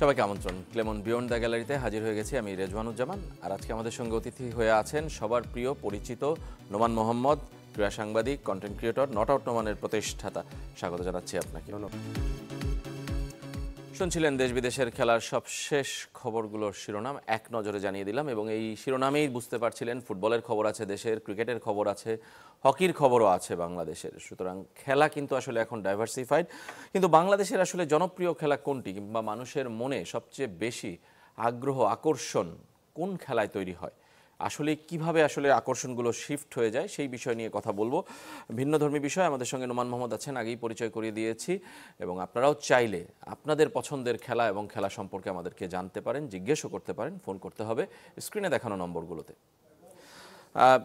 সবাইকে আমন্ত্রণ। Clemon beyond the গ্যালারিতে হাজির হয়ে গেছি আমি রেজওয়ানুজ্জামান। আর আজকে আমাদের সঙ্গে অতিথি হয়ে আছেন সবার প্রিয় পরিচিত নোমান মোহাম্মদ, ক্রীড়া সাংবাদিক, কন্টেন্ট ক্রিয়েটর, নট আউট নোমানের প্রতিষ্ঠাতা। স্বাগত জানাচ্ছি আপনাকে। শুনছিলেন দেশ বিদেশের খেলার সবশেষ খবরগুলোর শিরোনাম এক নজরে জানিয়ে দিলাম, এবং এই শিরোনামেই বুঝতে পারছিলেন ফুটবলের খবর আছে দেশের, ক্রিকেটের খবর আছে, হকির খবরও আছে বাংলাদেশের। সুতরাং খেলা কিন্তু আসলে এখন ডাইভার্সিফাইড। কিন্তু বাংলাদেশের আসলে জনপ্রিয় খেলা কোনটি, কিংবা মানুষের মনে সবচেয়ে বেশি আগ্রহ, আকর্ষণ কোন খেলায় তৈরি হয়, আসলে কিভাবে আসলে আকর্ষণগুলো শিফট হয়ে যায়, সেই বিষয় নিয়ে কথা বলবো। ভিন্নধর্মী বিষয়। আমাদের সঙ্গে নোমান মোহাম্মদ আছেন, আগেই পরিচয় করিয়ে দিয়েছি, এবং আপনারাও চাইলে আপনাদের পছন্দের খেলা এবং খেলা সম্পর্কে আমাদেরকে জানতে পারেন, জিজ্ঞেসও করতে পারেন। ফোন করতে হবে স্ক্রিনে দেখানো নম্বরগুলোতে।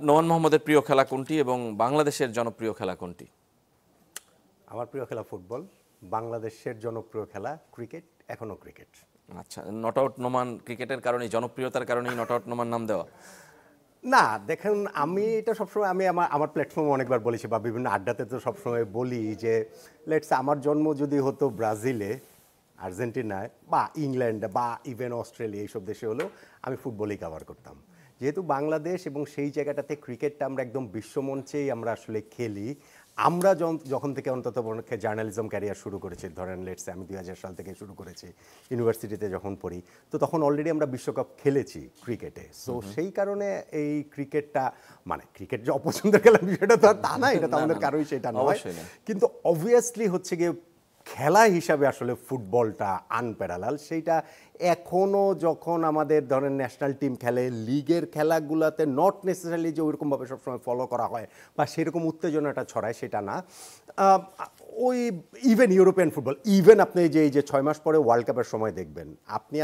নোমান মোহাম্মদের প্রিয় খেলা কোনটি এবং বাংলাদেশের জনপ্রিয় খেলা কোনটি? আমার প্রিয় খেলা ফুটবল, বাংলাদেশের জনপ্রিয় খেলা ক্রিকেট, এখনো ক্রিকেট। আচ্ছা, নট আউট নোমান ক্রিকেটের কারণেই, জনপ্রিয়তার কারণেই নট আউট নোমান নাম দেওয়া? না, দেখুন, আমি এটা সবসময় আমার প্ল্যাটফর্মে অনেকবার বলেছি, বা বিভিন্ন আড্ডাতে তো সবসময় বলি যে লেটস আমার জন্ম যদি হতো ব্রাজিলে, আর্জেন্টিনায়, বা ইংল্যান্ডে, বা ইভেন অস্ট্রেলিয়া, এইসব দেশে হলেও আমি ফুটবলই কভার করতাম। যেহেতু বাংলাদেশ এবং সেই জায়গাটাতে ক্রিকেটটা আমরা একদম বিশ্বমঞ্চেই আমরা আসলে খেলি। আমরা যখন থেকে অন্তত জার্নালিজম ক্যারিয়ার শুরু করেছি, ধরেন লেটসে আমি 2000 সাল থেকে শুরু করেছি ইউনিভার্সিটিতে যখন পড়ি, তো তখন অলরেডি আমরা বিশ্বকাপ খেলেছি ক্রিকেটে। সো সেই কারণে এই ক্রিকেটটা, মানে ক্রিকেট যে অপছন্দের খেলা বিষয়টা তো তা না, এটা তো আমাদের কারোই সেটা নয়, কিন্তু অবভিয়াসলি হচ্ছে গিয়ে খেলা হিসাবে আসলে ফুটবলটা আনপ্যারালাল। সেইটা এখনও যখন আমাদের ধরেন ন্যাশনাল টিম খেলে, লিগের খেলাগুলোতে নট নেসেসারিলি যে ওইরকমভাবে সবসময় ফলো করা হয় বা সেরকম উত্তেজনাটা ছড়ায়, সেটা না। ওই ইভেন ইউরোপিয়ান ফুটবল, ইভেন আপনি এই যে 6 মাস পরে ওয়ার্ল্ড কাপের সময় দেখবেন,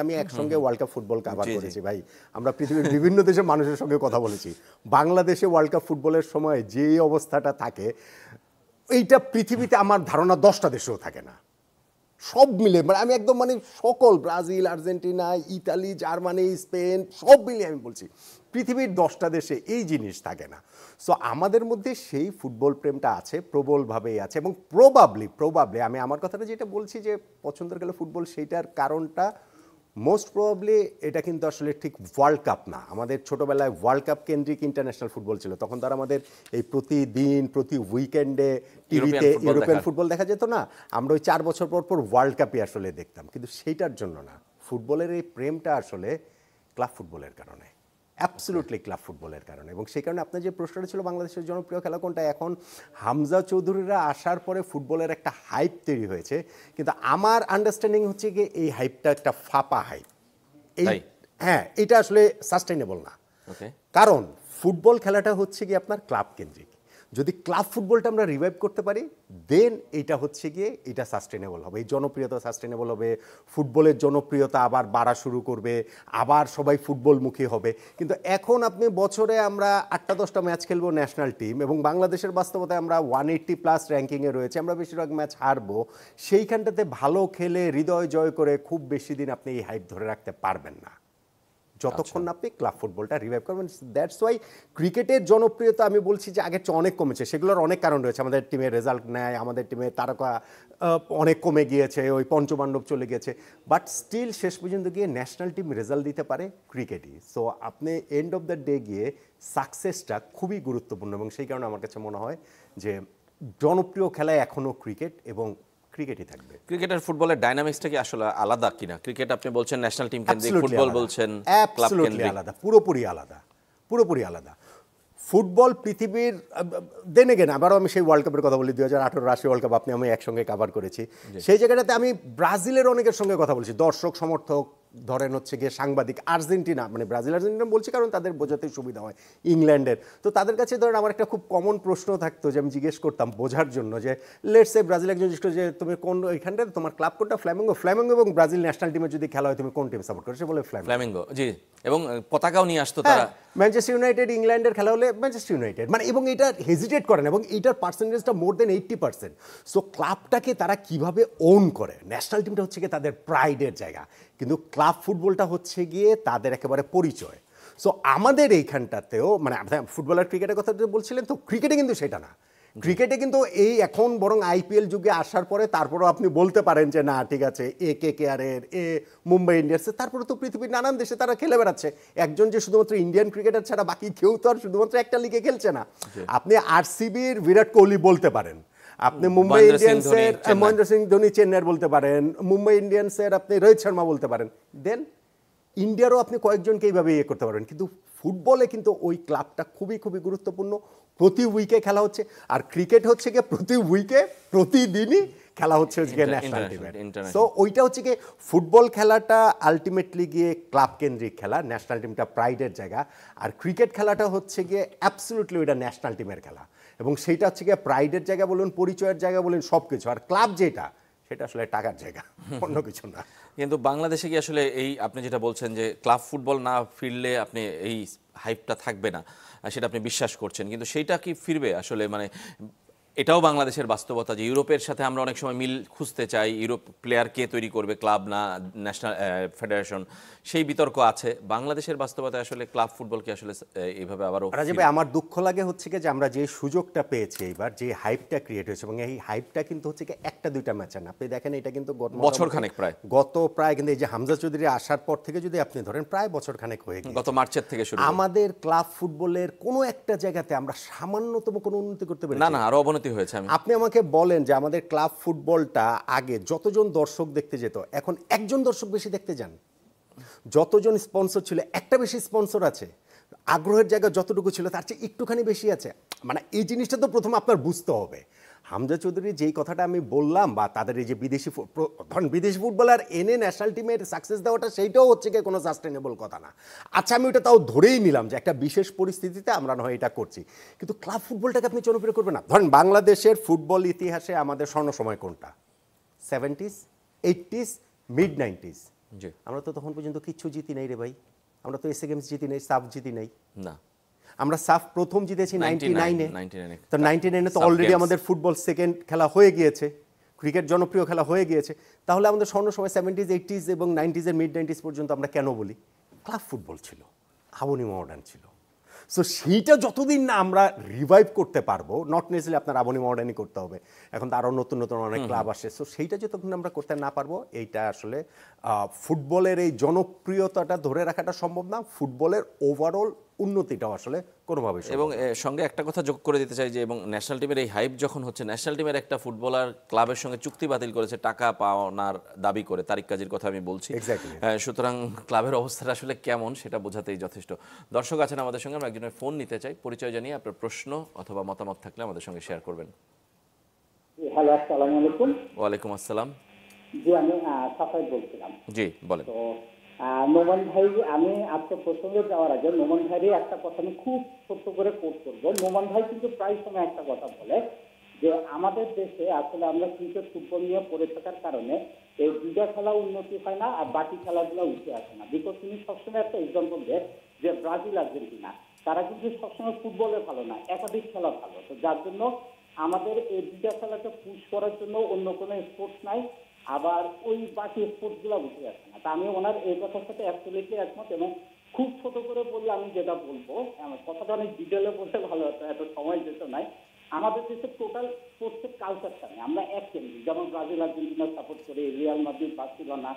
আমি একসঙ্গে ওয়ার্ল্ড কাপ ফুটবল কাভার করেছি ভাই। আমরা পৃথিবীর বিভিন্ন দেশের মানুষের সঙ্গে কথা বলেছি। বাংলাদেশে ওয়ার্ল্ড কাপ ফুটবলের সময় যে অবস্থাটা থাকে, এইটা পৃথিবীতে আমার ধারণা 10টা দেশেও থাকে না, সব মিলে। মানে আমি একদম সকল Brazil, Argentina, Italy, Germany, Spain সব মিলিয়ে আমি বলছি পৃথিবীর 10টা দেশে এই জিনিস থাকে না। সো আমাদের মধ্যে সেই ফুটবল প্রেমটা আছে, প্রবলভাবেই আছে। এবং প্রবাবলি আমি আমার কথাটা যেটা বলছি যে পছন্দের খেলা ফুটবল, সেইটার কারণটা মোস্ট প্রবাবলি এটা কিন্তু আসলে ঠিক ওয়ার্ল্ড কাপ না। আমাদের ছোটোবেলায় ওয়ার্ল্ড কাপ কেন্দ্রিক ইন্টারন্যাশনাল ফুটবল ছিল, তখন তার আমাদের এই প্রতিদিন প্রতি উইকেন্ডে টিভিতে ইউরোপিয়ান ফুটবল দেখা যেত না, আমরা ওই 4 বছর পর পর ওয়ার্ল্ড কাপই আসলে দেখতাম। কিন্তু সেইটার জন্য না, ফুটবলের এই প্রেমটা আসলে ক্লাব ফুটবলের কারণে, অ্যাবসলিউটলি ক্লাব ফুটবলের কারণে। এবং সেই কারণে আপনার যে প্রশ্নটা ছিল বাংলাদেশের জনপ্রিয় খেলা কোনটা, এখন হামজা চৌধুরীরা আসার পরে ফুটবলের একটা হাইপ তৈরি হয়েছে, কিন্তু আমার আন্ডারস্ট্যান্ডিং হচ্ছে কি এই হাইপটা একটা ফাঁপা হাইপ। হ্যাঁ, এটা আসলে সাস্টেইনেবল না। কারণ ফুটবল খেলাটা হচ্ছে কি আপনার ক্লাব কেন্দ্রিক। যদি ক্লাব ফুটবলটা আমরা রিভাইভ করতে পারি, দেন এটা হচ্ছে গিয়ে এটা সাস্টেনেবল হবে, এই জনপ্রিয়তা সাস্টেনেবল হবে, ফুটবলের জনপ্রিয়তা আবার বাড়া শুরু করবে, আবার সবাই ফুটবলমুখী হবে। কিন্তু এখন আপনি বছরে আমরা 8টা-10টা ম্যাচ খেলবো ন্যাশনাল টিম, এবং বাংলাদেশের বাস্তবতায় আমরা 180+ র্যাঙ্কিংয়ে রয়েছে, আমরা বেশিরভাগ ম্যাচ হারবো। সেইখানটাতে ভালো খেলে হৃদয় জয় করে খুব বেশি দিন আপনি এই হাইপ ধরে রাখতে পারবেন না, যতক্ষণ না আপনি ক্লাব ফুটবলটা রিভাইভ করবেন। দ্যাটস ওয়াই ক্রিকেটের জনপ্রিয়তা আমি বলছি যে আগের চেয়ে অনেক কমেছে। সেগুলোর অনেক কারণ রয়েছে। আমাদের টিমের রেজাল্ট নেয়, আমাদের টিমে তারকা অনেক কমে গিয়েছে, ওই পঞ্চপাণ্ডব চলে গেছে, বাট স্টিল শেষ পর্যন্ত গিয়ে ন্যাশনাল টিম রেজাল্ট দিতে পারে ক্রিকেটই। সো আপনি এন্ড অফ দ্য ডে গিয়ে সাকসেসটা খুবই গুরুত্বপূর্ণ, এবং সেই কারণে আমার কাছে মনে হয় যে জনপ্রিয় খেলায় এখনও ক্রিকেট এবং ক্রিকেটই থাকবে। ক্রিকেটের ফুটবলের ডাইনামিক্সটা কি আসলে আলাদা কিনা? ক্রিকেট আপনি বলছেন ন্যাশনাল টিম কেন্দ্রিক, ফুটবল বলছেন ক্লাব কেন্দ্রিক। আলাদা, পুরোপুরি আলাদা। ফুটবল পৃথিবীর দেন এগেন, আবারও আমি সেই ওয়ার্ল্ড কাপের কথা বলি, 2018 রাশিয়া ওয়ার্ল্ড কাপ আমি একসঙ্গে কাভার করেছি। সেই জায়গাটাতে আমি ব্রাজিলের অনেকের সঙ্গে কথা বলছি, দর্শক, সমর্থক, ধরেন হচ্ছে গিয়ে সাংবাদিক, আর্জেন্টিনা, মানে ব্রাজিল আর্জেন্টিনা বলছি কারণ তাদের বোঝাতে সুবিধা হয়, ইংল্যান্ডের। তো তাদের কাছে ধরেন আমার একটা খুব কমন প্রশ্ন থাকতো যে আমি জিজ্ঞেস করতাম বোঝার জন্য, যে লেটস সে ব্রাজিল একজন জিজ্ঞেস করে যে তুমি কোন ওইখানটাতে তোমার ক্লাব কোনটা, ফ্ল্যামিঙ্গো এবং ব্রাজিল ন্যাশনাল টিমে যদি খেলা হয় তুমি কোন টিম সাপোর্ট করো? সে বলে ফ্ল্যামিঙ্গো। জি, এবং পতাকাও নিয়ে আসতো তারা। ম্যানচেস্টার ইউনাইটেড, ইংল্যান্ডের খেলা হলে ম্যানচেস্টার ইউনাইটেড, মানে, এবং এটা হেজিটেট করেন, এবং এইটার পার্সেন্টেজটা মোর দেন 80%। সো ক্লাবটাকে তারা কিভাবে ওন করে, ন্যাশনাল টিমটা হচ্ছে গিয়ে তাদের প্রাইডের জায়গা, কিন্তু ক্লাব ফুটবলটা হচ্ছে গিয়ে তাদের একেবারে পরিচয়। সো আমাদের এইখানটাতেও, মানে ফুটবল আর ক্রিকেটের কথা বলছিলেন, তো ক্রিকেটে কিন্তু সেটা না। ক্রিকেটে কিন্তু এই এখন বরং আইপিএল যুগে আসার পরে তারপরও আপনি বলতে পারেন যে না ঠিক আছে কেকেআরের মুম্বাই ইন্ডিয়ান্সের, তারপরে তো পৃথিবীর নানান দেশে তারা খেলে বেড়াচ্ছে। একজন যে শুধুমাত্র ইন্ডিয়ান ক্রিকেটার ছাড়া বাকি কেউ তো আর শুধুমাত্র একটা লিগে খেলছে না। আপনি আরসিবির বিরাট কোহলি বলতে পারেন, আপনি মুম্বাই মহেন্দ্র সিং ইন্ডিয়ান্সের ধোনি, চেন্নাই। মহেন্দ্র সিং ধোনি চেন্নাইয়ের বলতে পারেন, মুম্বাই ইন্ডিয়ান্সের আপনি রোহিত শর্মা বলতে পারেন, দেন ইন্ডিয়ারও আপনি কয়েকজনকে এইভাবে ইয়ে করতে পারবেন। কিন্তু ফুটবলে কিন্তু ওই ক্লাবটা খুবই খুবই গুরুত্বপূর্ণ, প্রতি উইকে খেলা হচ্ছে। আর ক্রিকেট হচ্ছে গিয়ে প্রতি উইকে প্রতিদিনই খেলা হচ্ছে গিয়ে ন্যাশনাল টিমের। সো ওইটা হচ্ছে গিয়ে ফুটবল খেলাটা আলটিমেটলি গিয়ে ক্লাব কেন্দ্রিক খেলা, ন্যাশনাল টিমটা প্রাইডের জায়গা। আর ক্রিকেট খেলাটা হচ্ছে গিয়ে অ্যাবসলিউটলি ওইটা ন্যাশনাল টিমের খেলা, এবং সেইটা হচ্ছে গিয়ে প্রাইডের জায়গা বলুন, পরিচয়ের জায়গা বলুন, সব কিছু। আর ক্লাব যেটা, সেটা আসলে টাকার জায়গা, অন্য কিছু না। কিন্তু বাংলাদেশে কি আসলে এই আপনি যেটা বলছেন যে ক্লাব ফুটবল না ফিরলে আপনি এই হাইপটা থাকবে না, সেটা আপনি বিশ্বাস করছেন, কিন্তু সেইটা কি ফিরবে আসলে? মানে এটাও বাংলাদেশের বাস্তবতা যে ইউরোপের সাথে আমরা অনেক সময় মিল খুঁজতে চাই, ইউরোপ প্লেয়ার কে তৈরি করবে, ক্লাব না ন্যাশনাল ফেডারেশন, সেই বিতর্ক আছে। বাংলাদেশের বাস্তবতায় আসলে ক্লাব ফুটবল কি আসলে এইভাবে আবারও রাজীব ভাই, আমার দুঃখ লাগে হচ্ছে কি যে আমরা যে সুযোগটা পেয়েছি এইবার, যে হাইপটা ক্রিয়েট হয়েছে, এবং এই হাইপটা কিন্তু হচ্ছে কি একটা দুইটা ম্যাচ না, আপনি দেখেন এটা কিন্তু বছরখানেক প্রায়, গত প্রায় কিন্তু এই যে হামজা চৌধুরী আসার পর থেকে যদি আপনি ধরেন প্রায় বছরখানেক হয়ে গেছে গত মার্চের থেকে শুরু। আমাদের ক্লাব ফুটবলের কোনো একটা জায়গাতে আমরা সামান্যতম কোনো উন্নতি করতে পারি না না, আরো অবনতি হয়েছে। আপনি আমাকে বলেন যে আমাদের ক্লাব ফুটবলটা আগে যতজন দর্শক দেখতে যেত, এখন একজন দর্শক বেশি দেখতে যান। যতজন স্পন্সর ছিল, একটা বেশি স্পন্সর আছে। আগ্রহের জায়গা যতটুকু ছিল তার চেয়ে একটুখানি বেশি আছে। মানে এই জিনিসটা তো প্রথম আপনার বুঝতে হবে। হামজা চৌধুরী যেই কথাটা আমি বললাম, বা তাদের এই যে ধরেন বিদেশি ফুটবলার এনে ন্যাশনাল টিমের সাকসেস দেওয়াটা, সেইটাও হচ্ছে কি কোনো সাস্টেনেবল কথা না। আচ্ছা, আমি ওটা তাও ধরেই নিলাম যে একটা বিশেষ পরিস্থিতিতে আমরা নয় এটা করছি, কিন্তু ক্লাব ফুটবলটাকে আপনি জনপ্রিয় করবেন না। ধরেন বাংলাদেশের ফুটবল ইতিহাসে আমাদের স্বর্ণ সময় কোনটা? 70s, 80s, মিড-90s। আমরা তো তখন পর্যন্ত কিচ্ছু জিতি নাই রে ভাই। আমরা তো এসএ গেমস জিতি নাই, সাফ জিতি নাই। না, আমরা সাফ প্রথম জিতেছি 99-এ। 99 তো 99-এ তো অলরেডি আমাদের ফুটবল সেকেন্ড খেলা হয়ে গিয়েছে, ক্রিকেট জনপ্রিয় খেলা হয়ে গিয়েছে। তাহলে আমাদের স্বর্ণ সময় 70s, 80s এবং 90s এর মিড-90s পর্যন্ত আমরা কেন বলি? ক্লাব ফুটবল ছিল, আবনি মডার্ন ছিল। সো সেইটা যতদিন না আমরা রিভাইভ করতে পারবো, নট নেসেসারি আপনার আবনি মডার্নই করতে হবে, এখন তো আরও নতুন নতুন অনেক ক্লাব আসে। সো সেইটা যতক্ষণ আমরা করতে না পারবো, এইটা আসলে ফুটবলের এই জনপ্রিয়তাটা ধরে রাখাটা সম্ভব না, ফুটবলের ওভারঅল উন্নতিটাও আসলে কোনোভাবে। এবং সঙ্গে একটা কথা যোগ করে দিতে চাই যে, এবং ন্যাশনাল টিমের এই হাইপ যখন হচ্ছে, ন্যাশনাল টিমের একটা ফুটবলার ক্লাবের সঙ্গে চুক্তি বাতিল করেছে টাকা পাওনার দাবি করে, তারিক কাজীর কথা আমি বলছি। সুতরাং ক্লাবের অবস্থাটা আসলে কেমন সেটা বোঝাতেই যথেষ্ট। দর্শক আছেন আমাদের সঙ্গে, আমরা একজনের ফোন নিতে চাই। পরিচয় জানিয়ে আপনার প্রশ্ন অথবা মতামত থাকলে আমাদের সঙ্গে শেয়ার করবেন। হ্যালো, আসসালামু আলাইকুম। ওয়ালাইকুম আসসালাম। জি, আমি সাফাই বলছিলাম। জি বলেন। তো নোমান ভাই, আমি আপনার প্রসঙ্গে যাওয়ার আগে নোমান ভাইয়ের একটা কথা আমি খুব ছোট্ট করে কোট করবো। নোমান ভাই কিন্তু প্রায় সময় একটা কথা বলে যে আমাদের দেশে আসলে আমরা ক্রিকেট ফুটবল নিয়ে পড়ে থাকার কারণে এই দুইটা খেলা উন্নতি হয় না, আর বাকি খেলাগুলো উঠে আসে না। বিকজ তিনি সবসময় একটা এক্সাম্পল দেয় যে ব্রাজিল, আর্জেন্টিনা তারা কিন্তু সবসময় ফুটবলে ভালো না, একাধিক খেলা ভালো। তো যার জন্য আমাদের এই দুইটা খেলাকে পুশ করার জন্য অন্য কোনো স্পোর্টস নাই, আবার ওই বাকি স্পোর্টসগুলো উঠে আসে না। তা আমি ওনার এই কথার সাথে অ্যাবসলিউটলি একমত। এবং খুব ছোট করে বললে আমি যেটা বলবো, আমার কথাটা অনেক ডিটেলে বলতে ভালো হতো, এত সময় যেত নাই। আমাদের দেশে টোটাল স্পোর্টসের কালচারটা নেই, আমরা এক কেন্দ্রিক। যেমন ব্রাজিল, আর্জেন্টিনা সাপোর্ট করি, রিয়াল মাদ্রিদ, বার্সেলোনা,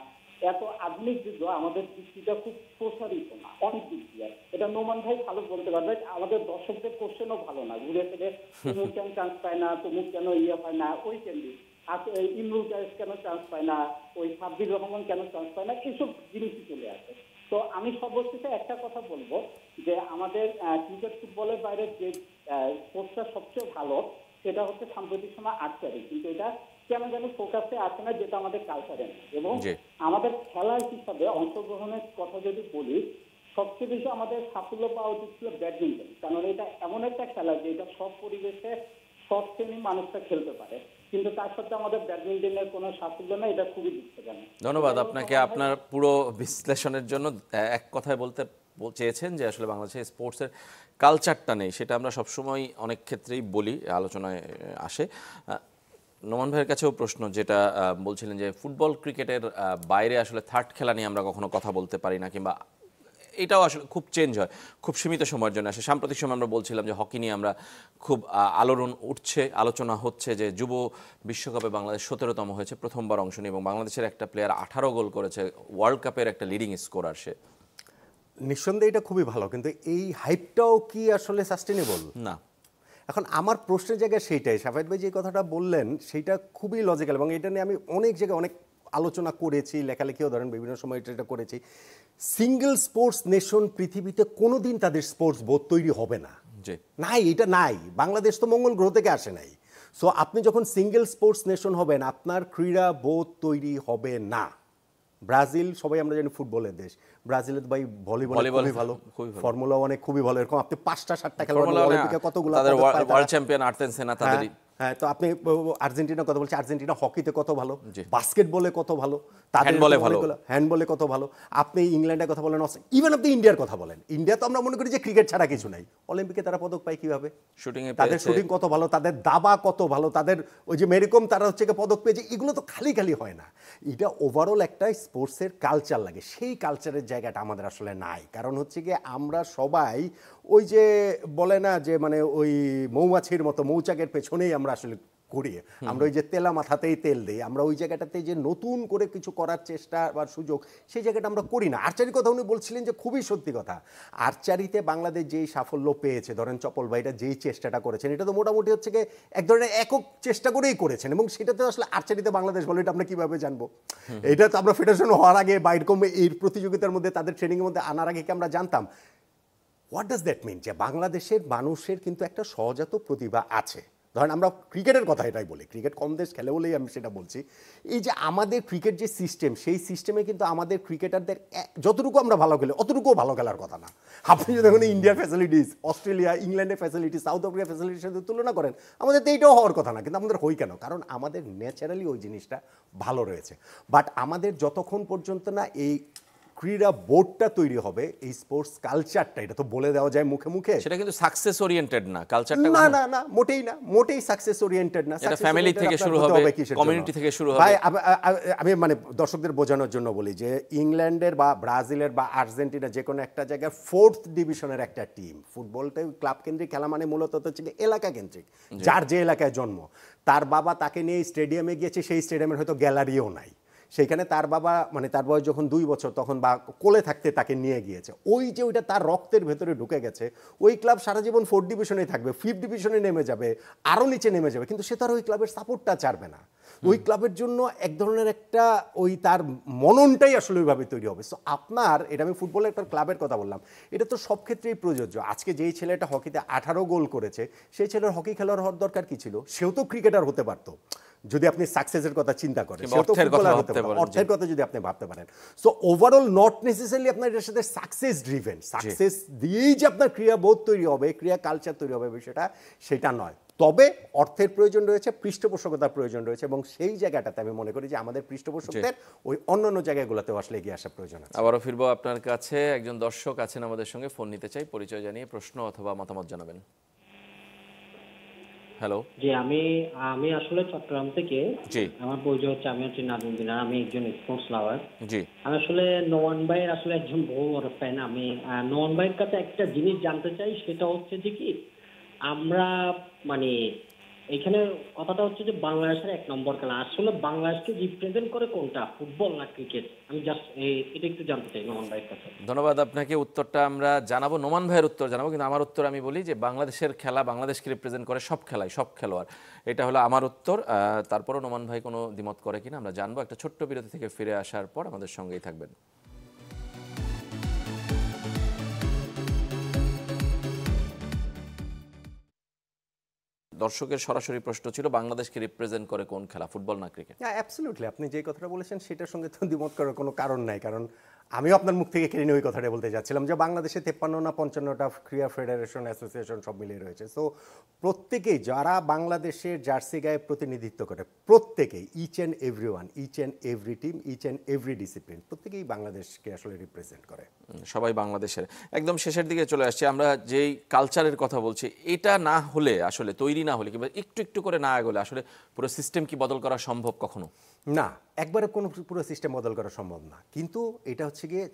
এত আধুনিক যুদ্ধ আমাদের দৃষ্টিটা খুব প্রসারিত না অনেক দিক দিয়ে। এটা নোমান ভাই ভালো বলতে পারবে। আমাদের দর্শকদের কোশ্চেনও ভালো না, ঘুরে ফিরে তমুক কেন চান্স পায় না, তমুক কেন পায় না, ওই কেন্দ্রিক। ইমরুল কায়েস কেন চান্স পায় না, ওই সাব্বির রহমান কেন চান্স পায় না, এইসব জিনিসই চলে আসে। তো আমি সর্বশেষে একটা কথা বলবো যে আমাদের ক্রিকেট ফুটবলের বাইরে যে স্পোর্টসটা সবচেয়ে ভালো সেটা হচ্ছে সাম্প্রতিক সময় আর্চারি, কিন্তু এটা কেন যেন ফোকাসে আসে না, যেটা আমাদের কালচারে। এবং আমাদের খেলার হিসাবে অংশগ্রহণের কথা যদি বলি, সবচেয়ে বেশি আমাদের সাফল্য পাওয়া উচিত ছিল ব্যাডমিন্টন, কারণ এটা এমন একটা খেলা যে এটা সব পরিবেশে সব শ্রেণীর মানুষরা খেলতে পারে, কিন্তু তার সাথে আমাদের ব্যাডমিন্টনের কোনো সাফল্য নেই, এটা খুবই দুঃখজনক। ধন্যবাদ আপনাকে আপনার পুরো বিশ্লেষণের জন্য। এক কথায় বলতে চেয়েছেন যে আসলে বাংলাদেশের স্পোর্টসের কালচারটা নেই, সেটা আমরা সবসময় অনেক ক্ষেত্রেই বলি, আলোচনায় আসে। নোমান ভাইয়ের কাছেও প্রশ্ন, যেটা বলছিলেন যে ফুটবল ক্রিকেটের বাইরে আসলে থার্ড খেলা নিয়ে আমরা কখনো কথা বলতে পারি না, কিংবা এটাও আসলে খুব চেঞ্জ হয়, খুব সীমিত সময়ের জন্য আসে। সাম্প্রতিক সময় আমরা বলছিলাম যে হকি নিয়ে আমরা খুব আলোড়ন উঠছে, আলোচনা হচ্ছে যে যুব বিশ্বকাপে বাংলাদেশ 17তম হয়েছে, প্রথমবার অংশ নিয়ে, এবং বাংলাদেশের একটা প্লেয়ার 18 গোল করেছে, ওয়ার্ল্ড কাপের একটা লিডিং স্কোরার সে। নিঃসন্দেহে এটা খুবই ভালো, কিন্তু এই হাইপটাও কি আসলে সাস্টেনেবল? না। এখন আমার প্রশ্নের জায়গায় সেইটাই, সাফায়েত ভাই যে কথাটা বললেন সেইটা খুবই লজিক্যাল, এবং এটা নিয়ে আমি অনেক জায়গায় অনেক আলোচনা করেছি, লেখালেখিও ধরেন বিভিন্ন সময় এটা করেছি। সিঙ্গেল স্পোর্টস নেশন পৃথিবীতে কোনোদিন তাদের স্পোর্টস বোধ তৈরি হবে না। নাই, এটা নাই। বাংলাদেশ তো মঙ্গল গ্রহ থেকে আসে নাই। সো আপনি যখন সিঙ্গেল স্পোর্টস নেশন হবেন, আপনার ক্রীড়া বোধ তৈরি হবে না। ব্রাজিল, সবাই আমরা জানি ফুটবলের দেশ, ব্রাজিলের ভাই ভলিবল খুবই ভালো, ফর্মুলা 1 খুবই ভালো, এরকম আপনি 5টা 7টা খেলোয়াড় অলিম্পিকে কতগুলো ওয়ার্ল্ড চ্যাম্পিয়ন আর্জেন্টিনা সেনা তাদেরই। হ্যাঁ, তো আপনি আর্জেন্টিনার কথা বলছি, আর্জেন্টিনা হকিতে কত ভালো, বাস্কেটবলে কত ভালো, হ্যান্ডবলে কত ভালো। আপনি ইংল্যান্ডের কথা বলেন, ইভেন আপনি ইন্ডিয়ার কথা বলেন, ইন্ডিয়া তো আমরা মনে করি যে ক্রিকেট ছাড়া কিছু নাই, অলিম্পিকে তারা পদক পায় কিভাবে? তাদের শুটিং কত ভালো, তাদের দাবা কত ভালো, তাদের ওই যে মেরিকম তারা হচ্ছে পদক পেয়েছে। এগুলো তো খালি খালি হয় না, এটা ওভারঅল একটা স্পোর্টসের কালচার লাগে। সেই কালচারের জায়গাটা আমাদের আসলে নাই। কারণ হচ্ছে গিয়ে আমরা সবাই ওই যে বলে না যে মানে ওই মৌমাছির মতো মৌচাকের পেছনেই আমরা আসলে করি। আমরা ওই যে তেলা মাথাতেই তেল দিই, আমরা ওই জায়গাটাতে যে নতুন করে কিছু করার চেষ্টা বা সুযোগ, সেই জায়গাটা আমরা করি না। আর্চারির কথা উনি বলছিলেন যে খুবই সত্যি কথা। আর্চারিতে বাংলাদেশ যেই সাফল্য পেয়েছে, ধরেন চপল ভাইরা যেই চেষ্টাটা করেছেন, এটা তো মোটামুটি হচ্ছে গিয়ে এক ধরনের একক চেষ্টা করেই করেছেন, এবং সেটাতে আসলে আর্চারিতে বাংলাদেশ বলে এটা আমরা কিভাবে জানবো? এটা তো আমরা ফেডারেশন হওয়ার আগে বা এরকম এই প্রতিযোগিতার মধ্যে তাদের ট্রেনিংয়ের মধ্যে আনার আগে কি আমরা জানতাম? What does that mean? যে বাংলাদেশের মানুষের কিন্তু একটা সহজাত প্রতিভা আছে। ধরেন আমরা ক্রিকেটের কথা এটাই বলি, ক্রিকেট কম দেশ খেলে বলেই আমি সেটা বলছি। এই যে আমাদের ক্রিকেট যে সিস্টেম, সেই সিস্টেমে কিন্তু আমাদের ক্রিকেটারদের যতটুকু আমরা ভালো খেলি অতটুকুও ভালো খেলার কথা না। আপনি যদি দেখুন ইন্ডিয়ার ফ্যাসিলিটিস, অস্ট্রেলিয়া, ইংল্যান্ডের ফ্যাসিলিটিস, সাউথ আফ্রিকার ফ্যাসিলিটির সাথে তুলনা করেন, আমাদের তো এইটাও হওয়ার কথা না। কিন্তু আমাদের হই কেন? কারণ আমাদের ন্যাচারালি ওই জিনিসটা ভালো রয়েছে। বাট আমাদের যতক্ষণ পর্যন্ত না এই ক্রীড়া বোর্ডটা তৈরি হবে, এই স্পোর্টস কালচারটা, এটা তো বলে দেওয়া যায় মুখে মুখে, সেটা কিন্তু সাকসেস ওরিয়েন্টেড না কালচারটা। না না না, মোটেই না, মোটেই সাকসেস ওরিয়েন্টেড না। এটা ফ্যামিলি থেকে শুরু হবে, কমিউনিটি থেকে শুরু হবে। ভাই আমি মানে দর্শকদের বোঝানোর জন্য বলি যে ইংল্যান্ডের বা ব্রাজিলের বা আর্জেন্টিনা যে কোনো একটা জায়গায় 4th ডিভিশনের একটা টিম, ফুটবলটা ক্লাব কেন্দ্রিক খেলা, মানে মূলত হচ্ছে এলাকা কেন্দ্রিক, যার যে এলাকায় জন্ম, তার বাবা তাকে নিয়ে স্টেডিয়ামে গিয়েছে, সেই স্টেডিয়ামের হয়তো গ্যালারিও নাই, সেইখানে তার বাবা মানে তার বয়স যখন 2 বছর তখন বা কোলে থাকতে তাকে নিয়ে গিয়েছে, ওই যে ওইটা তার রক্তের ভেতরে ঢুকে গেছে। ওই ক্লাব সারা জীবন 4th ডিভিশনে থাকবে, 5th ডিভিশনে নেমে যাবে, আরও নিচে নেমে যাবে, কিন্তু সে তার ওই ক্লাবের সাপোর্টটা চাইবে না। ওই ক্লাবের জন্য এক ধরনের একটা ওই তার মননটাই আসলে ওইভাবে তৈরি হবে। সো আপনার এটা, আমি ফুটবলের একটা ক্লাবের কথা বললাম, এটা তো সব ক্ষেত্রেই প্রযোজ্য। আজকে যেই ছেলেটা হকিতে 18 গোল করেছে, সেই ছেলের হকি খেলোয়াড় হওয়ার দরকার কি ছিল? সেও তো ক্রিকেটার হতে পারতো যদি আপনি সাকসেসের কথা চিন্তা করেন, অর্থের কথা যদি আপনি ভাবতে পারেন। সো ওভারঅল নট নেসেসারিলি আপনার এটার সাথে সাকসেস ড্রিভেন, সাকসেস দিয়েই যে আপনার ক্রিয়া বোধ তৈরি হবে, ক্রিয়া কালচার তৈরি হবে, বিষয়টা সেটা নয়। তবে অর্থের প্রয়োজন রয়েছে, পৃষ্ঠপোষকতার প্রয়োজন রয়েছে, এবং সেই জায়গাটাতে আমি মনে করি যে আমাদের পৃষ্ঠপোষকদের ওই অন্যান্য জায়গাগুলোতেও আসলে এগিয়ে আসার প্রয়োজন আছে। আবারও ফিরবো আপনার কাছে, একজন দর্শক আছেন আমাদের সঙ্গে, ফোন নিতে চাই, পরিচয় জানিয়ে প্রশ্ন অথবা মতামত জানাবেন। হ্যালো। জি, আমি আসলে চট্টগ্রাম থেকে। জি, আমার পরিচয় হচ্ছে, আমি হচ্ছে নাজমুল দিনার, আমি একজন স্পোর্টস লাভার। জি, আমি আসলে নোমান ভাইয়ের আসলে একজন বহু বড় ফ্যান। আমি নোমান ভাইয়ের কাছে একটা জিনিস জানতে চাই, সেটা হচ্ছে যে কি আমরা মানে এখানে কথাটা হচ্ছে যে বাংলাদেশের 1 নম্বর খেলা আসলে বাংলাদেশকে রিপ্রেজেন্ট করে কোনটা, ফুটবল না ক্রিকেট? আমি জাস্ট এটা একটু জানতে চাই নোমান ভাইয়ের কাছে। ধন্যবাদ আপনাকে। উত্তরটা আমরা জানাবো, নোমান ভাইয়ের উত্তর জানাবো, কিন্তু আমার উত্তর আমি বলি যে বাংলাদেশের খেলা বাংলাদেশকে রিপ্রেজেন্ট করে সব খেলায়, সব খেলোয়াড়। এটা হলো আমার উত্তর। তারপরও নোমান ভাই কোনো দ্বিমত করে কিনা আমরা জানবো। একটা ছোট্ট বিরতি থেকে ফিরে আসার পর আমাদের সঙ্গেই থাকবেন। দর্শকের সরাসরি প্রশ্ন ছিল, বাংলাদেশকে রিপ্রেজেন্ট করে কোন খেলা, ফুটবল না ক্রিকেট? হ্যাঁ, অ্যাবসলিউটলি, আপনি যে কথাটা বলেছেন সেটার সঙ্গে তো দ্বিমত করার কোনো কারণ নাই। কারণ আমিও আপনার মুখ থেকে কেড়ে নিয়ে ওই কথাটা বলতে যাচ্ছিলাম যে বাংলাদেশে 53 না 55টা ক্রীড়া ফেডারেশন, অ্যাসোসিয়েশন সব মিলিয়ে রয়েছে। সো প্রত্যেকেই যারা বাংলাদেশের জার্সি গায়ে প্রতিনিধিত্ব করে, প্রত্যেকেই, each and every one, each and every team, each and every discipline, প্রত্যেকেই বাংলাদেশকে আসলে রিপ্রেজেন্ট করে। সবাই বাংলাদেশের। একদম শেষের দিকে চলে আসছি, আমরা যেই কালচারের কথা বলছি, এটা না হলে আসলে, তৈরি না হলে কিংবা একটু একটু করে না এগোলে আসলে পুরো সিস্টেম কি বদল করা সম্ভব কখনো? না, একবারে কোনো পুরো সিস্টেম বদল করা সম্ভব না। কিন্তু এটা হচ্ছে হচ্ছে গিয়ে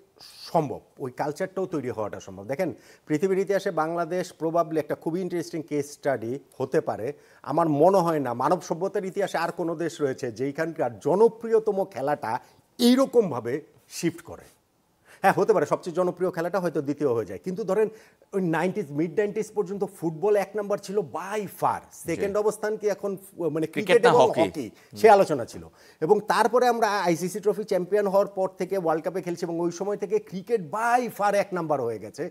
সম্ভব, ওই কালচারটাও তৈরি হওয়াটা সম্ভব। দেখেন পৃথিবীর ইতিহাসে বাংলাদেশ প্রবাবলি একটা খুবই ইন্টারেস্টিং কেস স্টাডি হতে পারে। আমার মনে হয় না মানব সভ্যতার ইতিহাসে আর কোনো দেশ রয়েছে যেইখানকার জনপ্রিয়তম খেলাটা এইরকমভাবে শিফট করে। হ্যাঁ, হতে পারে সবচেয়ে জনপ্রিয় খেলাটা হয়তো দ্বিতীয় হয়ে যায়, কিন্তু ধরেন ওই মিড 90s পর্যন্ত ফুটবল এক নাম্বার ছিল বাই ফার, সেকেন্ড অবস্থান কি এখন মানে ক্রিকেট এবং হকি, সে আলোচনা ছিল। এবং তারপরে আমরা আইসিসি ট্রফি চ্যাম্পিয়ন হওয়ার পর থেকে ওয়ার্ল্ড কাপে খেলছি এবং ওই সময় থেকে ক্রিকেট বাই ফার এক নাম্বার হয়ে গেছে।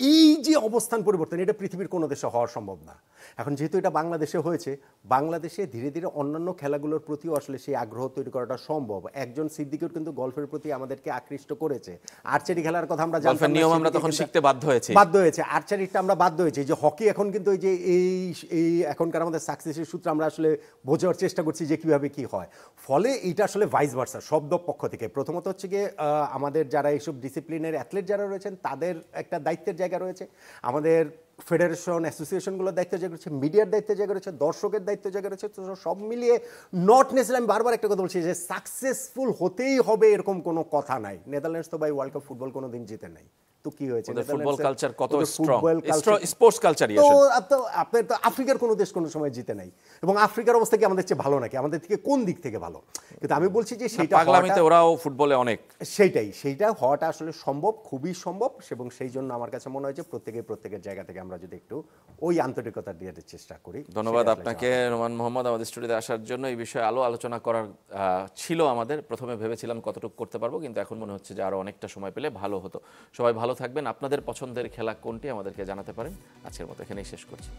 এই যে অবস্থান পরিবর্তন, এটা পৃথিবীর কোনো দেশে হওয়া সম্ভব না। এখন যেহেতু এটা বাংলাদেশে হয়েছে, বাংলাদেশে ধীরে ধীরে অন্যান্য খেলাগুলোর প্রতিও আসলে সেই আগ্রহ তৈরি করাটা সম্ভব। একজন সিদ্দিকুর কিন্তু গল্ফের প্রতি আমাদেরকে আকৃষ্ট করেছে। আর্চারি খেলার কথা আমরা জানতাম, নিয়ম আমরা তখন শিখতে বাধ্য হয়েছে, আর্চারিটা আমরা বাধ্য হয়েছি। যে হকি এখন কিন্তু এই যে এই এখনকার আমাদের সাকসেসের সূত্র আমরা আসলে বোঝার চেষ্টা করছি যে কিভাবে কি হয়। ফলে এটা আসলে ভাইস ভার্সা শব্দ পক্ষ থেকে। প্রথমত হচ্ছে গিয়ে আমাদের যারা এইসব ডিসিপ্লিনের অ্যাথলেট যারা রয়েছেন তাদের একটা দায়িত্বের জায়গা রয়েছে, আমাদের ফেডারেশন অ্যাসোসিয়েশনগুলোর দায়িত্ব জায়গা রয়েছে, মিডিয়ার দায়িত্ব জায়গা রয়েছে, দর্শকের দায়িত্ব জায়গা রয়েছে। তো সব মিলিয়ে নট নেসেসারি, আমি বারবার একটা কথা বলছি যে সাকসেসফুল হতেই হবে এরকম কোনো কথা নাই। নেদারল্যান্ডস তো ভাই ওয়ার্ল্ড কাপ ফুটবল কোনো দিন জিতে নাই, তো কি হয়েছে? ফুটবল কালচার কত স্ট্রং, স্পোর্টস কালচারই তো আপনার তো আফ্রিকার কোনো দেশ কোনো সময় জিতে নাই। এবং আফ্রিকার অবস্থা কি আমাদের চেয়ে ভালো নাকি? আমাদের থেকে কোন দিক থেকে ভালো? কিন্তু আমি বলছি যে সেইটা পাগলামিতে ওরাও ফুটবলে অনেক, সেইটা হওয়াটা আসলে সম্ভব, খুবই সম্ভব। এবং সেই জন্য আমার কাছে মনে হয় যে প্রত্যেকের জায়গা থেকে আমরা যদি একটু ওই আন্তরিকতা দিয়ে চেষ্টা করি। ধন্যবাদ আপনাকে নোমান মোহাম্মদ আমাদের স্টুডিওতে আসার জন্য। এই বিষয়ে আলোচনা করার ছিল আমাদের। প্রথমে ভেবেছিলাম কতটুকু করতে পারবো, কিন্তু এখন মনে হচ্ছে যে আরো অনেকটা সময় পেলে ভালো হতো। সবাই ভালো থাকবেন। আপনাদের পছন্দের খেলা কোনটি আমাদেরকে জানাতে পারেন। আজকের মতো এখানেই শেষ করছি।